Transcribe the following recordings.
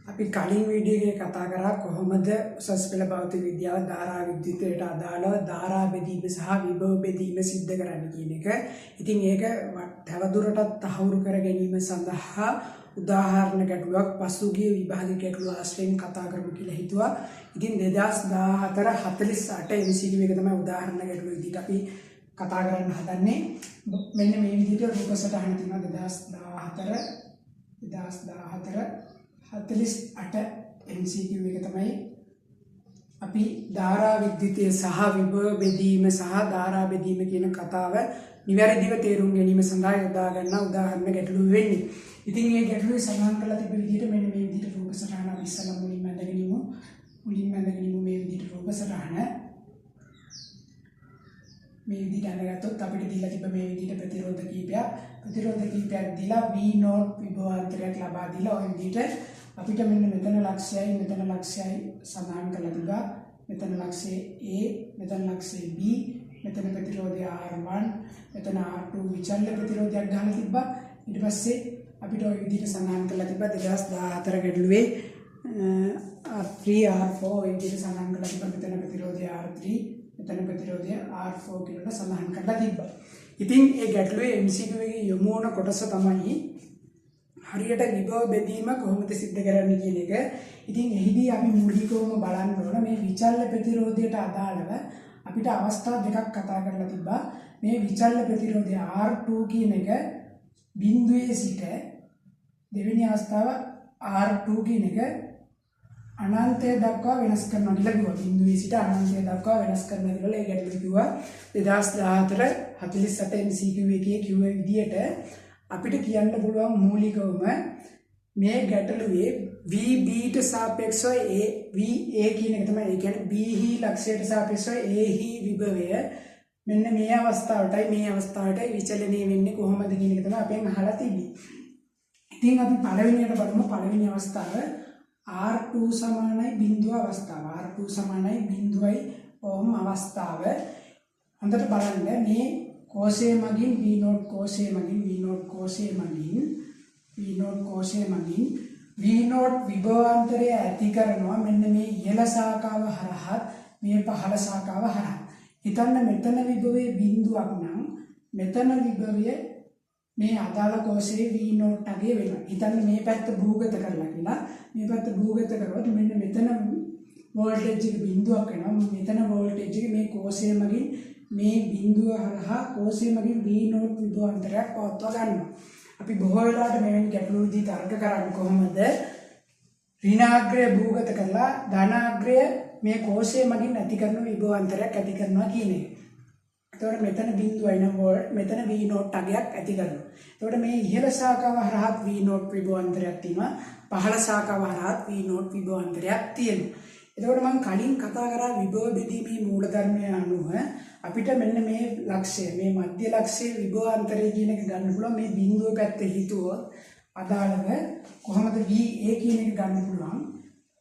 අපි කලින් වීඩියෝ එකේ කතා කරා කොහොමද උසස් පෙළ භෞතික විද්‍යාව ධාරා විද්‍යුතයට අදාළව ධාරා බෙදීම සහ විභව බෙදීම සිද්ධ කරන්න කියන එක. ඉතින් ඒක තවදුරටත් තහවුරු කර ගැනීම සඳහා උදාහරණ ගැටලුවක් පසුගිය විභාග ගැටලුව ආශ්‍රයෙන් කතා කරමු කියලා හිතුවා. ඉතින් 2014 48 MCQ එක තමයි උදාහරණ ගැටලුව විදිහට අපි කතා කරන්න හදන්නේ. මෙන්න මේ විදිහට රූප සටහන තියෙනවා 2014 48 MCQ එක තමයි අපි ධාරා විද්‍යුතය සහ විභව බෙදීම සහ ධාරා බෙදීම කියන කතාව නිවැරදිව තේරුම් ගැනීම සඳහා යොදා ගන්න උදාහරණ ගැටලුව වෙන්නේ. ඉතින් මේ ගැටලුවේ සඳහන් කරලා තිබෙන විදිහට මෙන්න මේ විදිහට රූප සටහන අපි ඉස්සෙල්ලා මුලින්ම අඳගෙන ඉමු. මේ විදිහට රූප සටහන මේ විදිහට අඳගත්තොත් අපිට දීලා තිබ්බ මේ විදිහට ප්‍රතිරෝධ කීපයක් දීලා V0 විභවාන්තරයක් ලබා දීලා ඔය විදිහට අපිට මෙන්න මෙතන ලක්ෂයයි සඳහන් කරලා තිබ්බා. මෙතන ලක්ෂය A, මෙතන ලක්ෂය B, මෙතන ප්‍රතිරෝධය R1, මෙතන R2 විචල්්‍ය ප්‍රතිරෝධයක් ගහලා තිබ්බා. ඊට පස්සේ අපිට ওই විදිහට සඳහන් කරලා තිබ්බා 2014 ගැටලුවේ R3 R4 ওই විදිහට සඳහන් කරලා තිබ්බා. මෙතන ප්‍රතිරෝධය R3, මෙතන ප්‍රතිරෝධය R4 කියලා සඳහන් කරලා තිබ්බා. ඉතින් මේ ගැටලුවේ MCQ එකේ යොමු වන කොටස තමයි හරියට විභව බෙදීම කොහොමද සිද්ධ කරන්නේ කියන එක. ඉතින් එහිදී අපි මූලිකවම බලන්න ඕන මේ විචල්්‍ය ප්‍රතිරෝධයට අදාළව අපිට අවස්ථා දෙකක් කතා කරලා තිබ්බා. මේ විචල්්‍ය ප්‍රතිරෝධය R2 කියන එක බිඳුවේ සිට දෙවෙනි අවස්ථාව R2 කියන එක අනන්තය දක්වා වෙනස් කරනවා කියලා කිව්වා. බිඳුවේ සිට අනන්තය දක්වා වෙනස් කරනවා කියලා ඒ ගැටලුව කිව්වා. 2014 48 MCQ එකේ කිව්ව විදිහට අපිට කියන්න පුළුවන් මූලිකවම මේ ගැටලුවේ VB ට සාපේක්ෂව VA කියන එක තමයි. ඒ කියන්නේ B හි ලක්ෂයට සාපේක්ෂව A හි විභවය මෙන්න මේ අවස්ථාවටයි විචලනය වෙන්නේ කොහොමද කියන එක තමයි අපෙන් අහලා තිබ්බේ. ඉතින් අපි පළවෙනියට බලමු. පළවෙනි අවස්ථාව R2 සමානයි බිඳුව අවස්ථාව. R2 සමානයි බිඳුවයි ඕම් අවස්ථාව. හොඳට බලන්න මේ කෝෂය මගින් V0 කෝෂය මගින් V0 විභවාන්තරය ඇති කරනවා මෙන්න මේ ඉහළ ශාඛාව හරහා මේ පහළ ශාඛාව හරහා. හිතන්න මෙතන විභවයේ බිඳුවක් නම් මෙතන විභවය මේ අදාළ කෝෂයේ V0 අගේ වෙනවා. හිතන්න මේ පැත්ත භූගත කරලා කියලා. මේ පැත්ත භූගත කරොත් මෙන්න මෙතන වෝල්ටේජ් එක බිඳුවක් වෙනවා. මෙතන වෝල්ටේජ් එක මේ කෝෂය මගින් මේ බිඳුව හරහා කෝෂය මගින් V0 විභවාන්තරයක් පවත්වා ගන්නවා. අපි බොහෝ වෙලාවට මෙවැනි ගැටලුවදී තර්ක කරන්නේ කොහොමද? ඍණාග්‍රය භූගත කරලා ධනාග්‍රය මේ කෝෂය මගින් ඇති කරන විභවාන්තරයක් ඇති කරනවා කියන එක. එතකොට මෙතන බිඳුවයි නම් මෙතන V0 අගයක් ඇති කරනවා. එතකොට මේ ඉහළ ශාඛාව හරහා V0 විභවාන්තරයක් තියෙනවා. පහළ ශාඛාව හරහා V0 විභවාන්තරයක් තියෙනවා. එතකොට මම කලින් කතා කරා විභව බෙදීමේ මූලධර්මය අනුව අපිට මෙන්න මේ ලක්ෂය මේ මධ්‍ය ලක්ෂයේ විභවාන්තරය කියන එක ගන්න පුළුවන්. මේ බිඳුව පැත්තේ හිතුවොත් අදාළව කොහොමද VA කියන එක ගන්න පුළුවන්?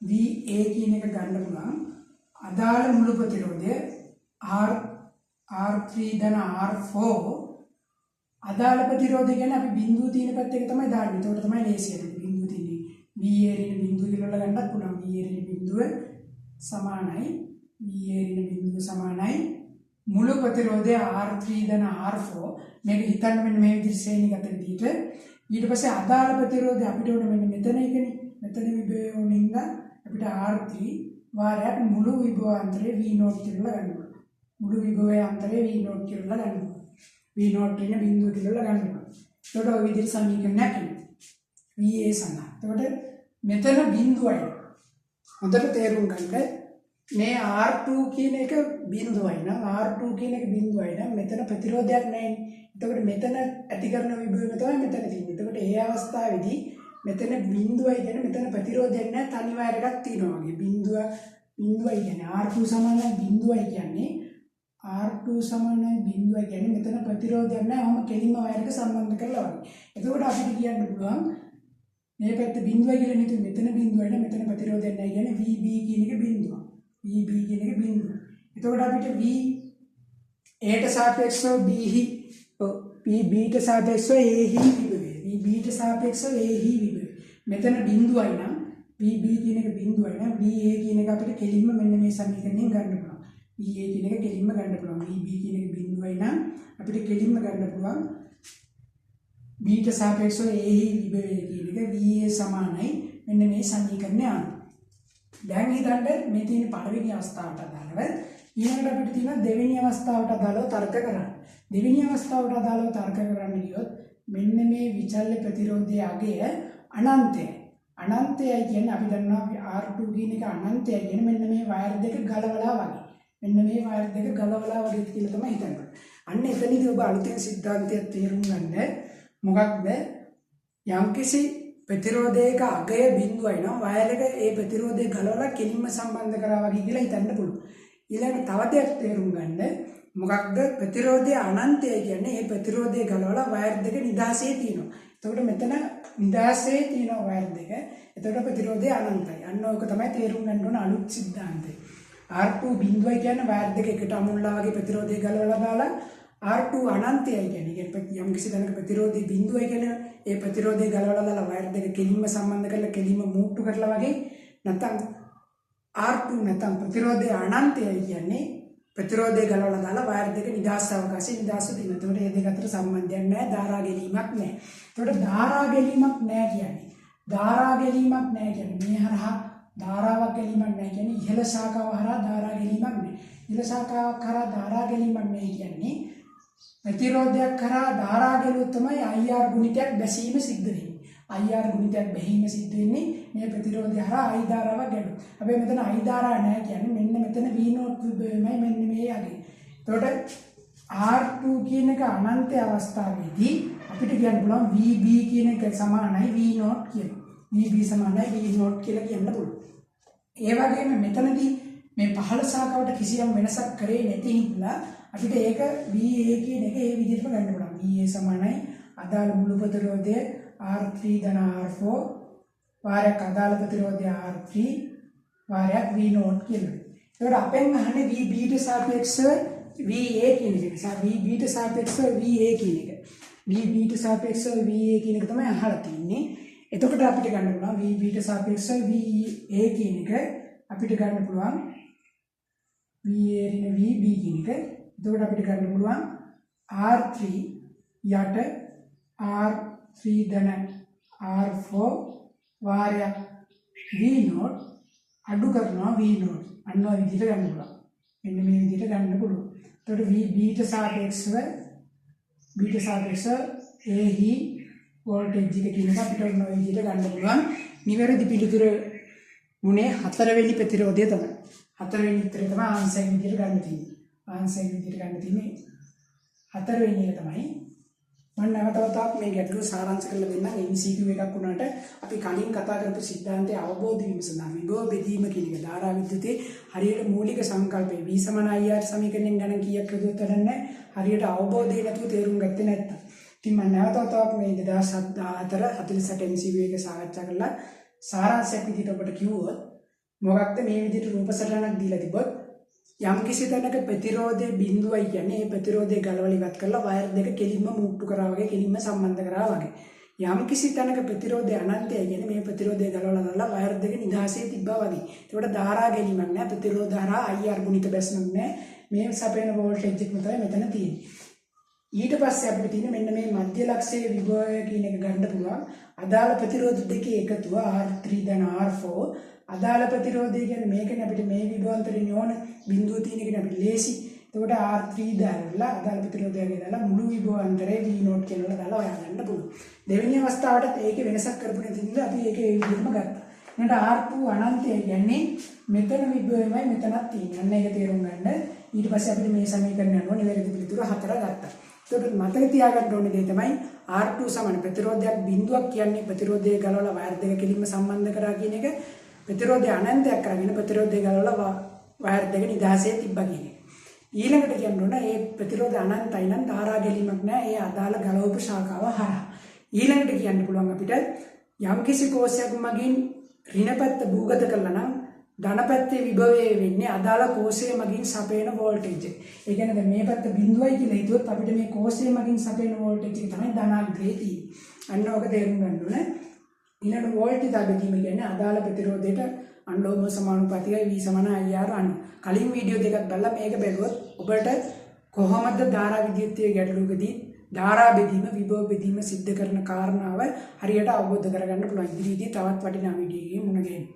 VA කියන එක ගන්න පුළුවන් අදාළ මුළු ප්‍රතිරෝධය R3 ධන R4 අදාළ ප්‍රතිරෝධය කියන්නේ අපි බිඳුව තියෙන පැත්ත එක තමයි දාන්නේ. ඒකට තමයි ලේසියට බිඳුව තියෙන්නේ. VA ඍණ බිඳුව කියලා ගන්නත් පුළුවන්. VA ඍණ බිඳුව සමානයි මුළු ප්‍රතිරෝධය R3 ධන R4. මේක හිතන්න මෙන්න මේ විදිහට ශ්‍රේණිගත විදිහට. ඊට පස්සේ අදාළ ප්‍රතිරෝධය අපිට ඕනේ මෙන්න මෙතන එකනේ. මෙතන විභවය වුණින්ද අපිට R3 වාරයක් මුළු විභවාන්තරය V0 කියලා ගන්නවා. මුළු විභවාන්තරය V0 කියලා ගන්නවා. V0 ඍණ බිඳුව කියලා ගන්නවා. ඒකට ඔය විදිහට සමීකරණයක් එනවා. VA සඳහා. ඒකට මෙතන බිඳුවයි. හොඳට තේරුම් ගන්න මේ R2 කියන එක බිඳුවයි නම් මෙතන ප්‍රතිරෝධයක් නැහැ. එතකොට මෙතන ඇති කරන විභවය තමයි මෙතන තියෙන්නේ. එතකොට ඒ අවස්ථාවේදී මෙතන බිඳුවයි කියන්නේ මෙතන ප්‍රතිරෝධයක් නැහැ. තනි වයර් එකක් තියෙනවා වගේ. බිඳුවයි කියන්නේ R2 සමානයි බිඳුවයි කියන්නේ මෙතන ප්‍රතිරෝධයක් නැහැ. ඔහොම කෙලින්ම වයර් එක සම්බන්ධ කරලා වගේ. එතකොට අපිට කියන්න පුළුවන් මේ පැත්ත බිඳුවයි කියලා හිතුවේ මෙතන බිඳුවයි නම් මෙතන ප්‍රතිරෝධයක් නැහැ කියන්නේ VB කියන එක බිඳුව. එතකොට අපිට V A ට සාපේක්ෂව B ට සාපේක්ෂව A හි විභවය. මෙතන බිඳුවයි නම් VB කියන එක බිඳුවයි නම් VA කියන එක අපිට කෙලින්ම මෙන්න මේ සමීකරණයෙන් ගන්න පුළුවන්. VA කියන එක කෙලින්ම ගන්න පුළුවන්. VB කියන එක බිඳුවයි නම් අපිට කෙලින්ම ගන්න පුළුවන්. B ට සාපේක්ෂව A විභවය කියන එක VA සමානයි මෙන්න මේ සමීකරණය අනුව. දැන් හිතන්න මේ තියෙන පළවෙනි අවස්ථාවට අදාළව ඊළඟට අපිට තියෙන දෙවෙනි අවස්ථාවට අදාළව තර්ක කරන්න. දෙවෙනි අවස්ථාවට අදාළව තර්ක කරන්න ගියොත් මෙන්න මේ විචල්්‍ය ප්‍රතිරෝධයේ අගය අනන්තයි. අනන්තයයි කියන්නේ අපි දන්නවා R2 කියන එක අනන්තයයි කියන්නේ මෙන්න මේ වයර් දෙක ගලවලා වගේ. මෙන්න මේ වයර් දෙක ගලවලා වගේ කියලා තමයි හිතන්නේ. අන්න එතනදී ඔබ අලුතෙන් සිද්ධාන්තයක් තේරුම් ගන්න මොකක්ද යම්කිසි ප්‍රතිරෝධයක අගය බිඳුවයි නම් වයර් එක ඒ ප්‍රතිරෝධය ගලවලා කෙලින්ම සම්බන්ධ කරා වගේ කියලා හිතන්න පුළුවන්. ඊළඟ තව දෙයක් තේරුම් ගන්න මොකක්ද ප්‍රතිරෝධය අනන්තයයි කියන්නේ ඒ ප්‍රතිරෝධය ගලවලා වයර් දෙක නිදහසේ තියෙනවා. එතකොට මෙතන නිදහසේ තියෙන වයර් දෙක. එතකොට ප්‍රතිරෝධය අනන්තයි. අන්න ඕක තමයි තේරුම් ගන්න ඕන අලුත් සිද්ධාන්තය. R2 බිඳුවයි කියන්නේ වයර් දෙක එකට අමුල්ලා වගේ ප්‍රතිරෝධය ගලවලා දාලා R2 අනන්තයයි කියන්නේ යම් කිසි තැනක ප්‍රතිරෝධය බිඳුවයි කියන්නේ ඒ ප්‍රතිරෝධය ගලවලා දාලා වයර් දෙක කෙලින්ම සම්බන්ධ කරලා කෙලින්ම මූට්ටු කරලා වගේ නැත්නම් R2 නැත්නම් ප්‍රතිරෝධය අනන්තයයි කියන්නේ ප්‍රතිරෝධය ගලවලා දාලා වයර් දෙක නිදහස් අවකාශයේ නිදහස් තියෙනවා. ඒතකොට මේ දෙක අතර සම්බන්ධයක් නැහැ, ධාරා ගැලීමක් නැහැ. ඒතකොට ධාරා ගැලීමක් නැහැ කියන්නේ මේ හරහා ධාරාවක් ගැලීමක් නැහැ කියන්නේ ඉහළ ශාඛාව හරහා ධාරා ගැලීමක් නැහැ. ඉහළ ශාඛාවක් හරහා ධාරා ගැලීමක් නැහැ කියන්නේ ප්‍රතිරෝධයක් කරා ධාරා ගැලුවොත් තමයි IR ගුණිතයක් බැසීම සිද්ධ වෙන්නේ. IR ගුණිතයක් බැහිම සිද්ධ වෙන්නේ මේ ප්‍රතිරෝධය හරහා I ධාරාවක් ගැලුවොත්. හැබැයි මෙතන I ධාරා නැහැ කියන්නේ මෙන්න මෙතන V නෝට් විභවයමයි මෙන්න මේ යගේ. එතකොට R2 කියන එක අනන්ත අවස්ථාවේදී අපිට කියන්න පුළුවන් VB කියන එක සමානයි V නෝට් කියලා. VB සමානයි V නෝට් කියලා කියන්න පුළුවන්. ඒ වගේම මෙතනදී මේ පහළ ශාඛාවට කිසියම් වෙනසක් කරේ නැති හින්දා අපිට ඒක VA කියන එක ඒ විදිහටම ගන්න පුළුවන්. VA සමානයි අදාළ මුළු ප්‍රතිරෝධය R3 ධන R4 වාරයක් අදාළ ප්‍රතිරෝධය R3 වාරයක් V නෝට් කියලා. ඒකට අපෙන් අහන්නේ VB ට සාපේක්ෂව VA කියන එක. VB ට සාපේක්ෂව VA කියන එක. VB ට සාපේක්ෂව VA කියන එක තමයි අහලා තියෙන්නේ. එතකොට අපිට ගන්න පුළුවන් VB ට සාපේක්ෂව VA කියන එක අපිට ගන්න පුළුවන් VA ඍණ VB කියන එක. එතකොට අපිට ගන්න පුළුවන් R3 යට R3 ධන R4 වාරයක් V නෝට් අඩු කරනවා V නෝට්. අන්න ඔය විදිහට ගන්න පුළුවන්. මෙන්න මේ විදිහට ගන්න පුළුවන්. එතකොට VB ට සාපේක්ෂව A හි වෝල්ටේජ් එක කියන එක අපිට ඔය විදිහට ගන්න පුළුවන්. නිවැරදි පිළිතුර ගුණේ 4 වෙනි ප්‍රතිරෝධය තමයි. 4 වෙනි උත්තරේ තමයි ආන්සර් විදිහට ගන්න තියෙන්නේ. ආන්සර් විදිහට ගන්න තියෙන්නේ 4 වෙනි එක තමයි. මම නැවතත් මේ ගැටලුව සාරාංශ කරලා දෙන්නම්. MCQ එකක් වුණාට අපි කලින් කතා කරපු සිද්ධාන්තයේ අවබෝධ වීම සඳහා විභව බෙදීම කියන එක ධාරා විද්‍යුතේ හරියට මූලික සංකල්පය V සමාන IR සමීකරණයෙන් ගණන් කීයක් හදුවත් වැඩන්නේ හරියට අවබෝධය නැතුව තේරුම් ගත්තේ නැත්තම්. ඉතින් මම නැවතත් මේ 2014 MCQ එක සාකච්ඡා කරලා සාරාංශයක් විදිහට ඔබට කිව්වොත් මොකක්ද මේ විදිහට රූප සටහනක් දීලා තිබොත් යම් කිසි තැනක ප්‍රතිරෝධයේ බිඳුවයි කියන්නේ ඒ ප්‍රතිරෝධය ගලවලා ඉවත් කරලා වයර් දෙක කෙලින්ම මූට්ටු කරා වගේ කෙලින්ම සම්බන්ධ කරා වගේ. යම් කිසි තැනක ප්‍රතිරෝධය අනන්තයි කියන්නේ මේ ප්‍රතිරෝධය ගලවලා දාලා වයර් දෙක නිදහසේ තිබ්බා වගේ. ඒකට ධාරා ගැනීමක් නැහැ. ප්‍රතිරෝධ ධාරා IR ගුණිත බැස්මක් නැහැ. මේ සපයන වෝල්ටේජ් එක තමයි මෙතන තියෙන්නේ. ඊට පස්සේ අපිට තියෙන මෙන්න මේ මධ්‍ය ලක්ෂයේ විභවය කියන එක ගන්න පුළුවන්. අදාළ ප්‍රතිරෝධ දෙකේ එකතුව R3 ධන R4 අදාළ ප්‍රතිරෝධය කියන්නේ මේකනේ අපිට මේ විභවාන්තරේ ඕන බිඳුව තියෙන එකනේ අපිට ලේසි. එතකොට R3 දාලා අදාළ ප්‍රතිරෝධය දාලා මුළු විභවාන්තරේ V නෝට් කියලා දාලා හොයාගන්න පුළුවන්. දෙවෙනි අවස්ථාවට ඒකේ වෙනසක් කරපු නැතිනම් අපි ඒක ඒ විදිහටම ගත්තා. ඊට R2 අනන්තය කියන්නේ මෙතන විභවයමයි මෙතනක් තියෙන්නේ. අන්න ඒක තේරුම් ගන්න. ඊට පස්සේ අපිට මේ සමීකරණය අනුව නිවැරදි පිළිතුර 4 ගත්තා. එතකොට මතක තියාගන්න ඕනේ දේ තමයි R2 සමාන ප්‍රතිරෝධයක් බිඳුවක් කියන්නේ ප්‍රතිරෝධය ගලවලා වයර් දෙක කෙලින්ම සම්බන්ධ කරා කියන එක. ප්‍රතිරෝධය අනන්තයක් කරගෙන ප්‍රතිරෝධය ගලවලා වයර් දෙක නිදහසේ තිබ්බා කියන එක. ඊළඟට කියන්න ඕන මේ ප්‍රතිරෝධය අනන්තයි නම් ධාරා ගැලීමක් නැහැ. ඒ අදාළ ගලවපු ශාඛාව හරහා. ඊළඟට කියන්න පුළුවන් අපිට යම්කිසි කෝෂයක් මගින් ඍණ පැත්ත භූගත කළා නම් ධන පැත්තේ විභවය වෙන්නේ අදාළ කෝෂයේ මගින් සපයන වෝල්ටේජ් එක. ඒ කියන්නේ දැන් මේ පැත්ත බිඳුවයි කියලා හිතුවොත් අපිට මේ කෝෂයේ මගින් සපයන වෝල්ටේජ් එක තමයි ධනාග්‍රේ තියෙන්නේ. අන්න ඔක තේරුම් ගන්න ඕනේ. ඊළඟ වෝල්ටේජ් බෙදීම කියන්නේ අදාළ ප්‍රතිරෝධයට අන්ඩෝම සමානුපාතිකයි V = IR අණු. කලින් වීඩියෝ දෙකක් බලලා මේක බැලුවොත් ඔබට කොහොමද ධාරා විද්‍යුත්යේ ගැටලුවකදී ධාරා බෙදීම විභව බෙදීම සිද්ධ කරන කාරණාව හරියට අවබෝධ කරගන්න පුළුවන්. ඉදිරියේදී තවත් වටිනා වීඩියෝ එකකින් මුණ ගැහෙමු.